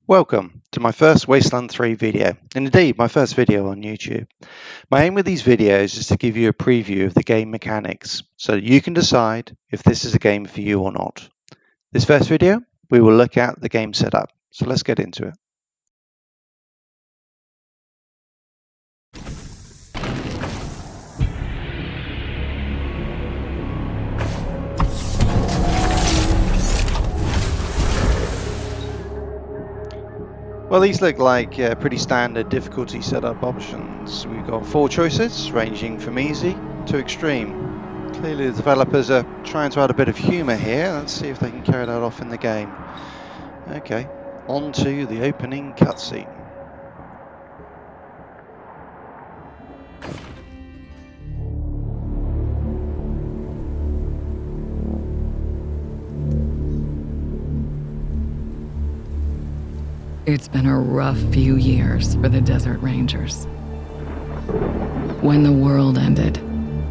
Welcome to my first Wasteland 3 video, and indeed my first video on YouTube. My aim with these videos is to give you a preview of the game mechanics, so that you can decide if this is a game for you or not. This first video, we will look at the game setup, so let's get into it. Well, these look like pretty standard difficulty setup options. We've got 4 choices, ranging from easy to extreme. Clearly the developers are trying to add a bit of humour here. Let's see if they can carry that off in the game. Okay, on to the opening cutscene. It's been a rough few years for the Desert Rangers. When the world ended,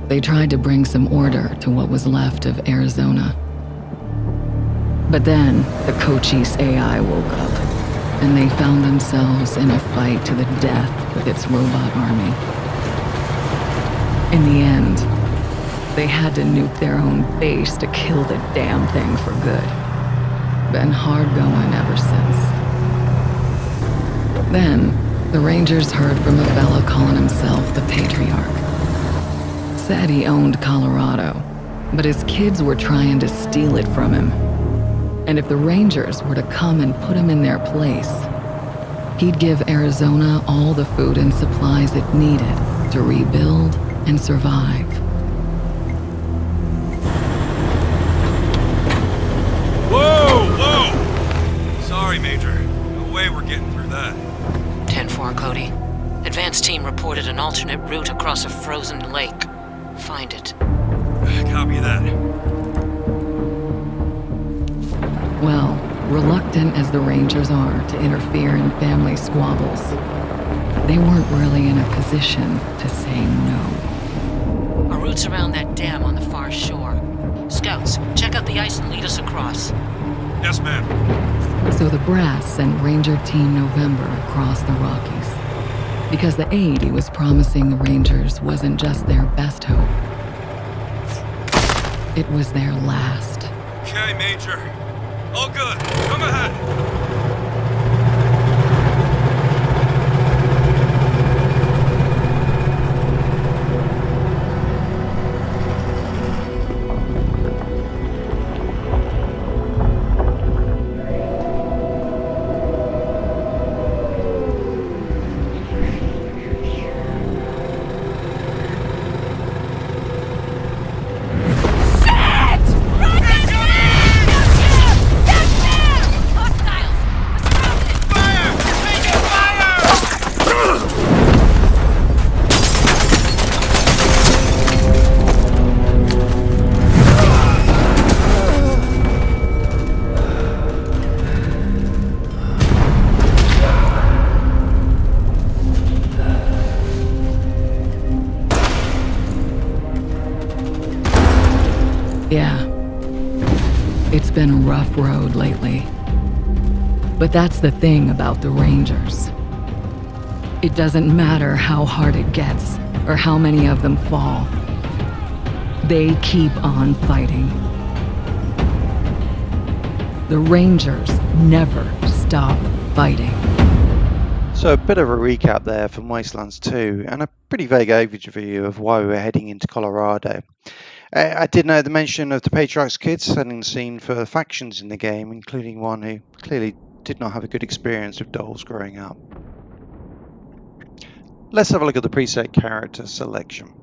they tried to bring some order to what was left of Arizona. But then, the Cochise AI woke up, and they found themselves in a fight to the death with its robot army. In the end, they had to nuke their own base to kill the damn thing for good. Been hard going ever since. Then, the Rangers heard from a fella calling himself the Patriarch. Said he owned Colorado, but his kids were trying to steal it from him. And if the Rangers were to come and put him in their place, he'd give Arizona all the food and supplies it needed to rebuild and survive. Whoa! Sorry, Major. No way we're getting through that. 10-4, Cody. Advance team reported an alternate route across a frozen lake. Find it. Copy that. Well, reluctant as the Rangers are to interfere in family squabbles, they weren't really in a position to say no. Our route's around that dam on the far shore. Scouts, check out the ice and lead us across. Yes, ma'am. So the Brass sent Ranger Team November across the Rockies, because the aid he was promising the Rangers wasn't just their best hope. It was their last. Okay, Major. All good. Come ahead. Yeah, it's been a rough road lately. But that's the thing about the Rangers. It doesn't matter how hard it gets or how many of them fall. They keep on fighting. The Rangers never stop fighting. So a bit of a recap there from Wastelands 2 and a pretty vague overview of why we were heading into Colorado. I did know the mention of the Patriarch's kids setting the scene for factions in the game, including one who clearly did not have a good experience with dolls growing up. Let's have a look at the preset character selection.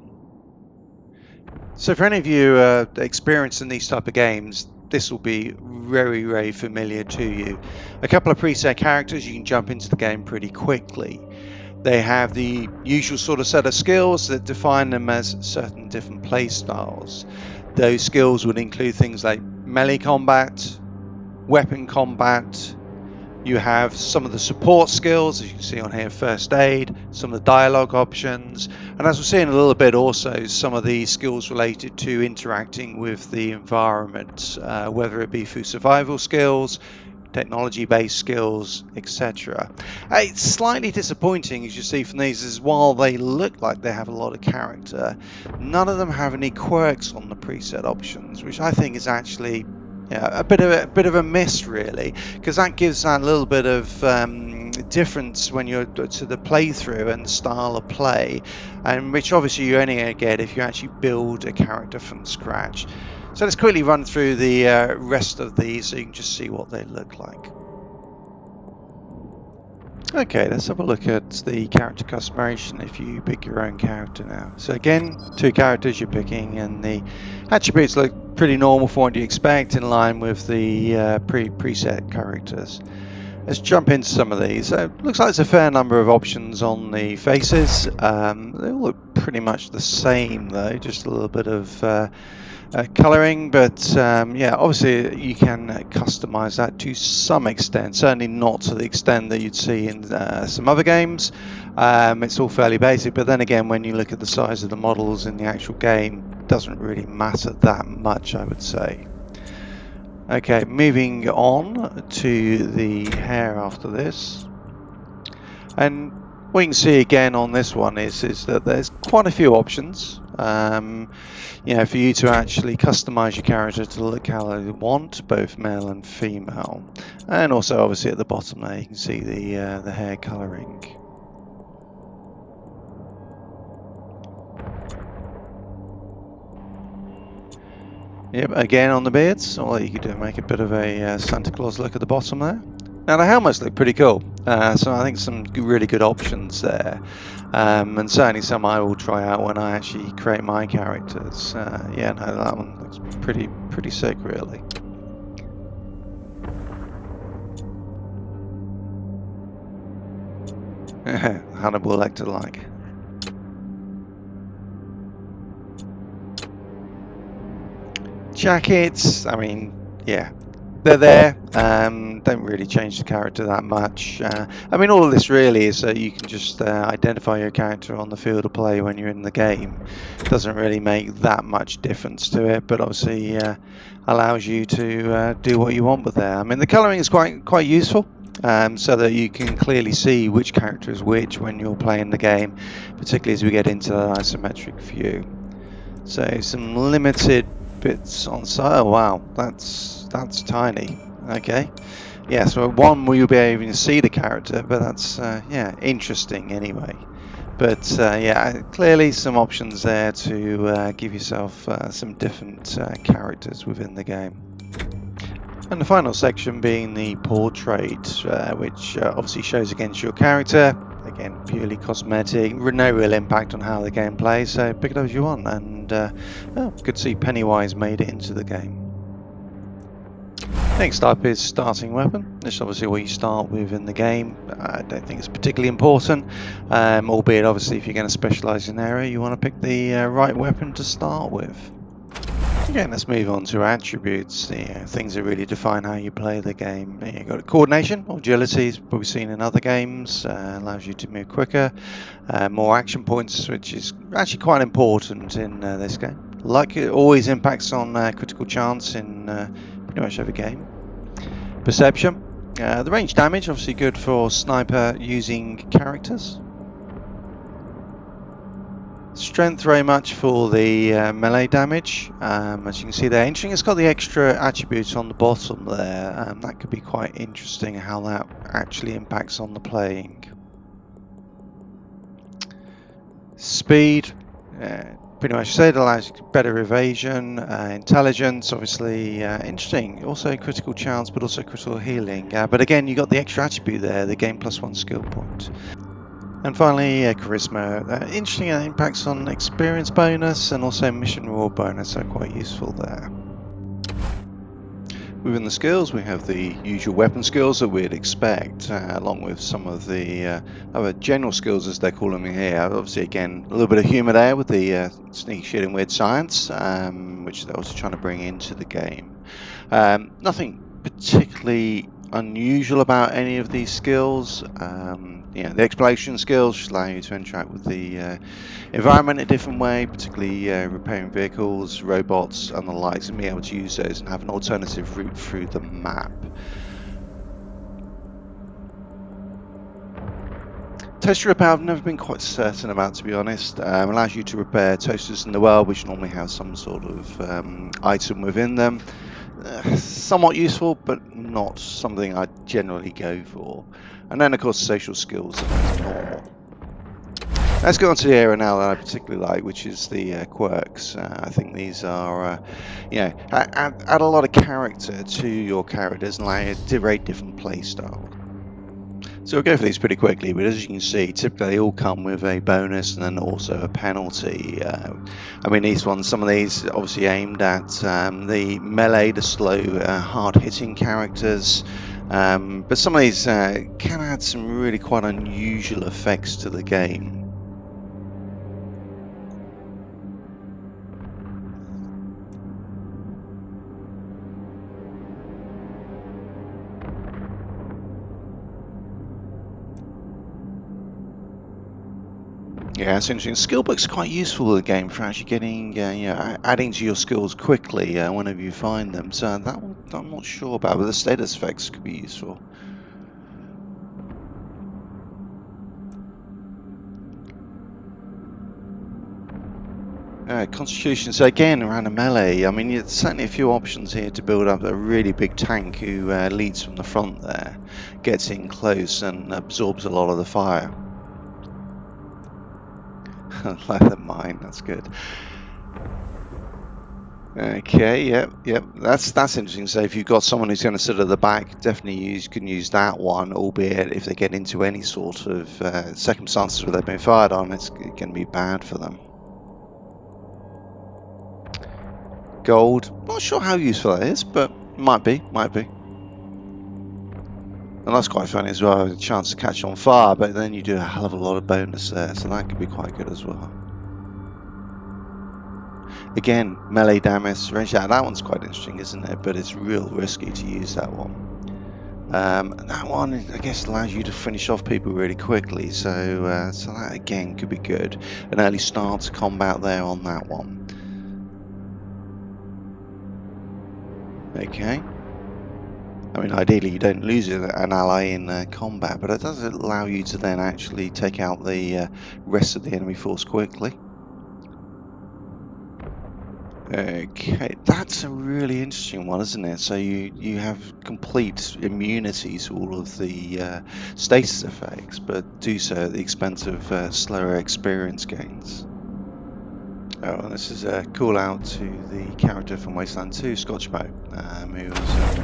So for any of you experienced in these type of games, this will be very, very familiar to you. A couple of preset characters, you can jump into the game pretty quickly. They have the usual sort of set of skills that define them as certain different play styles. Those skills would include things like melee combat, weapon combat. You have some of the support skills, as you can see on here, first aid, some of the dialogue options, and as we'll see in a little bit also, some of the skills related to interacting with the environment, whether it be through survival skills, technology-based skills, etc. It's slightly disappointing, as you see from these, is while they look like they have a lot of character, none of them have any quirks on the preset options, which I think is actually a bit of a miss, really, because that gives that little bit of difference when you're to the playthrough and the style of play, and which obviously you're only going to get if you actually build a character from scratch. So let's quickly run through the rest of these so you can just see what they look like. Okay, let's have a look at the character customization if you pick your own character now. So again, 2 characters you're picking, and the attributes look pretty normal for what you expect, in line with the preset characters. Let's jump into some of these. It looks like there's a fair number of options on the faces. They all look pretty much the same though, just a little bit of colouring, but yeah, obviously you can customize that to some extent, certainly not to the extent that you'd see in some other games. It's all fairly basic, but then again, when you look at the size of the models in the actual game, it doesn't really matter that much, I would say. Okay, moving on to the hair after this, and what you can see again on this one is that there's quite a few options. You know, for you to actually customize your character to look how you want, both male and female, and also obviously at the bottom there you can see the hair coloring. Yep, again on the beards, all you could do make a bit of a Santa Claus look at the bottom there. Now the helmets look pretty cool, so I think some really good options there, and certainly some I will try out when I actually create my characters. Yeah, no, that one looks pretty sick, really. Hannibal Lecter like. Jackets, I mean, yeah, they're there. Don't really change the character that much. I mean, all of this really is so you can just identify your character on the field of play when you're in the game. It doesn't really make that much difference to it, but obviously allows you to do what you want with there. I mean, the colouring is quite useful, so that you can clearly see which character is which when you're playing the game, particularly as we get into the isometric view. So some limited bits on side. Oh wow, that's tiny. Okay, yeah, so one will you be able to see the character, but that's yeah, interesting anyway. But yeah, clearly some options there to give yourself some different characters within the game. And the final section being the portrait, which obviously shows against your character. Again, purely cosmetic, no real impact on how the game plays, so pick it up as you want. And oh, good to see Pennywise made it into the game. Next up is starting weapon. This is obviously what you start with in the game. I don't think it's particularly important, albeit obviously if you're going to specialise in an area, you want to pick the right weapon to start with. Again, let's move on to attributes, things that really define how you play the game. You've got coordination, or agility, as we've seen in other games, allows you to move quicker, more action points, which is actually quite important in this game. Like it always impacts on critical chance in pretty much every game. Perception, the range damage, obviously good for sniper using characters. Strength very much for the melee damage, as you can see there. Interesting, it's got the extra attributes on the bottom there, that could be quite interesting how that actually impacts on the playing. Speed, pretty much said, allows better evasion, intelligence, obviously interesting, also critical chance but also critical healing, but again you got the extra attribute there, the gain +1 skill point. And finally, charisma. Interesting impacts on experience bonus and also mission reward bonus, so quite useful there. Within the skills, we have the usual weapon skills that we'd expect, along with some of the other general skills, as they call them in here. Obviously, again, a little bit of humour there with the sneaky shit and weird science, which they're also trying to bring into the game. Nothing particularly unusual about any of these skills. Yeah, the exploration skills just allow you to interact with the environment in a different way, particularly repairing vehicles, robots and the likes, and being able to use those and have an alternative route through the map. Toaster repair I've never been quite certain about, to be honest. Allows you to repair toasters in the world which normally have some sort of item within them. Somewhat useful, but not something I generally go for. And then of course social skills as normal. Let's go on to the area now that I particularly like, which is the quirks. I think these are, add a lot of character to your characters and allow you to very different play style. So we'll go for these pretty quickly, but as you can see, typically they all come with a bonus and then also a penalty. I mean, some of these obviously aimed at the melee, the slow, hard-hitting characters. But some of these can add some really quite unusual effects to the game. Yeah, it's interesting. Skill books are quite useful in the game for actually getting, adding to your skills quickly whenever you find them. So that one I'm not sure about, but the status effects could be useful. Constitution, so again around a melee, I mean there's certainly a few options here to build up a really big tank who leads from the front there, gets in close and absorbs a lot of the fire. Like the mine, that's good. Okay, yep, that's interesting. So if you've got someone who's going to sit at the back, definitely can use that one, albeit if they get into any sort of circumstances where they've been fired on, it's going to be bad for them. Gold, not sure how useful that is, but might be. And that's quite funny as well, a chance to catch on fire, but then you do a hell of a lot of bonus there, so that could be quite good as well. Again, melee damage, range out, that one's quite interesting, isn't it? But it's real risky to use that one. That one, I guess, allows you to finish off people really quickly, so that again could be good. An early start to combat there on that one. Okay. I mean, ideally you don't lose an ally in combat, but it does allow you to then actually take out the rest of the enemy force quickly. Okay, that's a really interesting one, isn't it? So you have complete immunity to all of the status effects, but do so at the expense of slower experience gains. Oh, and this is a call out to the character from Wasteland 2, Scotchboat, who was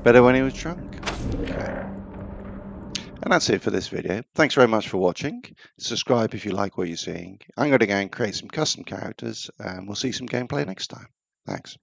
better when he was drunk. Okay. And that's it for this video. Thanks very much for watching. Subscribe if you like what you're seeing. I'm going to go and create some custom characters, and we'll see some gameplay next time. Thanks.